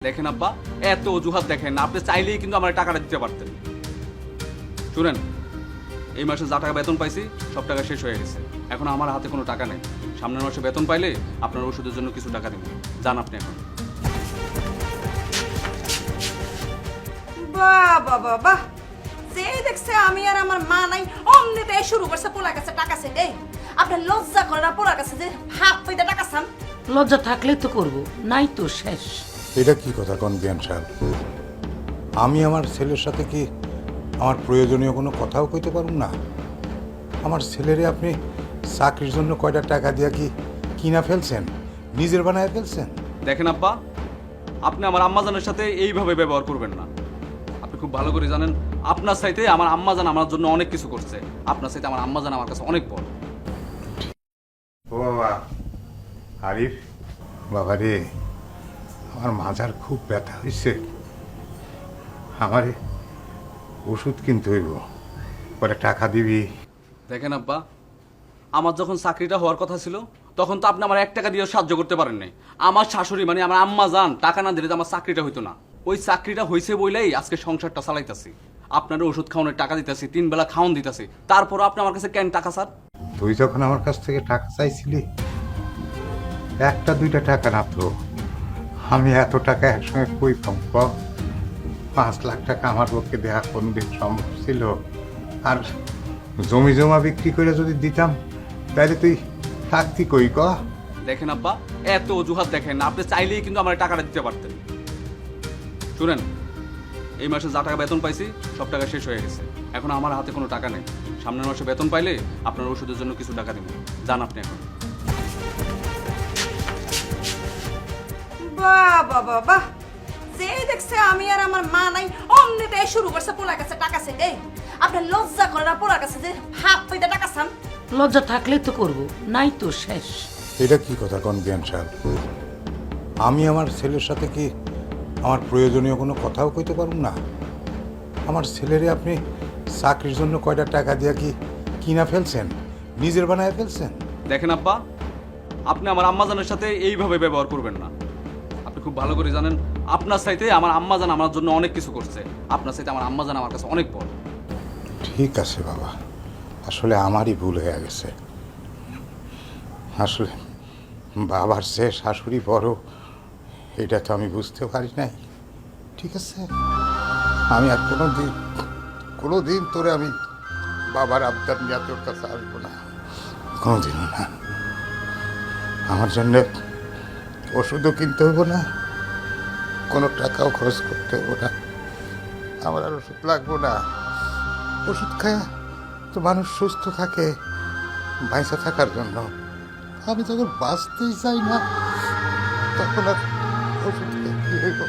দেখেন আব্বা, এত অজুহাত দেখেন না, আপনি চাইলেই কিন্তু আমার টাকাটা দিতে পারতেন। শুনেন, এই মাসে যা টাকা বেতন পাইছি সব টাকা শেষ হয়ে গেছে। এখন আমার হাতে কোনো টাকা নেই। সামনের মাসে বেতন পাইলে আপনার ওষুধের জন্য কিছু টাকা দিব। যান আপনি এখন। বাহ বাহ বাহ বাহ, যে দেখছে আমি আর আমার মা নাই অমনিতে শুরু করছে পোলার কাছে টাকা চাইতে। আপনার লজ্জা করে না পোলার কাছে যে হাত পাইতে টাকা চান? লজ্জা থাকলে তো করব, নাই তো শেষ। এটা কি কথা কোন বিয়ান সাহেব? আমি আমার ছেলের সাথে কি আমার প্রয়োজনীয় কোনো কথাও কইতে পারুম না? আমার ছেলেরে আপনি চাকরির জন্য কয়টা টাকা দিয়া কি কিনা ফেলছেন, নিজের বানায় ফেলছেন? দেখেন আব্বা, আপনি আমার আম্মাজানের সাথে এইভাবে ব্যবহার করবেন না। আপনি খুব ভালো করে জানেন, আপনার চাইতে আমার আম্মাজান আমার জন্য অনেক কিছু করছে। আপনার চাইতে আমার আম্মাজান আমার কাছে অনেক বড়। ও বাবা আরিফ, বাবা রে, আমার মাজার খুব ব্যথা হয়েছে। আমারে ওষুধ কিনতে হইব, পরে টাকা দিবি। দেখেন আব্বা, আমার যখন চাকরিটা হওয়ার কথা ছিল তখন তো আপনি আমার 1 টাকা দিয়ে সাহায্য করতে পারেন নাই। আমার শাশুড়ি মানে আমার আম্মা যান টাকা না দিলে তো আমার চাকরিটা হইতো না। ওই চাকরিটা হয়েছে বইলেই আজকে সংসারটা চালাইতাছি। আপনার ওষুধ খাওয়ানোর টাকা দিতেছি, 3 বেলা খাওয়ান দিতেছি, তারপরও আপনি আমার কাছে কেন টাকা স্যার? তুই যখন আমার কাছ থেকে টাকা চাইছিলি, একটা দুইটা টাকা না তো, আমি এত টাকা একসঙ্গে কই পাবো? 5 লাখ টাকা আমার পক্ষে দেওয়া কোনদিন সম্ভব ছিল? আর জমি জমা বিক্রি করে যদি দিতাম তাহলে তুই থাকতি কই ক? দেখেন আব্বা, এত অজুহাত দেখেন না, আপনি চাইলেই কিন্তু আমার টাকাটা দিতে পারতেন। শুনেন, এই মাসে যা টাকা বেতন পাইছি সব টাকা শেষ হয়ে গেছে। এখন আমার হাতে কোনো টাকা নেই। সামনের মাসে বেতন পাইলে আপনার ওষুধের জন্য কিছু টাকা দিব। যান আপনি এখন। বাহ বাহ বাহ বাহ, যে দেখছে আমি আর আমার মা নাই অমনিতে শুরু করছে পোলার কাছে টাকা চাইতে। আপনার লজ্জা করে না পোলার কাছে যে হাত পাইতে টাকা চান? লজ্জা থাকলে তো করব, নাই তো শেষ। এটা কি কথা কোন বিয়ান সাহেব? আমি আমার ছেলের সাথে কি আমার প্রয়োজনীয় কোনো কথাও কইতে পারুম না? আমার ছেলেরে আপনি চাকরির জন্য কয়টা টাকা দিয়া কি কিনা ফেলছেন, নিজের বানায় ফেলছেন? দেখেন আব্বা, আপনি আমার আম্মাজানের সাথে এইভাবে ব্যবহার করবেন না। আপনি খুব ভালো করে জানেন, আপনার চাইতে আমার আম্মাজান আমার জন্য অনেক কিছু করছে। আপনার চাইতে আমার আম্মাজান আমার কাছে অনেক বড়। ঠিক আছে বাবা, আসলে আমারই ভুল হয়ে গেছে। আসলে বাবার চেয়ে শাশুড়ি বড়, এটা তো আমি বুঝতে পারি নাই। ঠিক আছে, আমি আর কোনো দিন তোরে আমি বাবার আবদার নিয়ে তোর কাছে আসবো না, কোনোদিনও না। আমার জন্য ওষুধও কিনতে হবো না, কোনো টাকাও খরচ করতে হবো না। আমার আর ওষুধ লাগবো না। ওষুধ খায় তো মানুষ সুস্থ থাকে, বাইসা থাকার জন্য। আমি যখন বাঁচতেই চাই না, তখন আর ওষুধ খেয়ে কি হইব?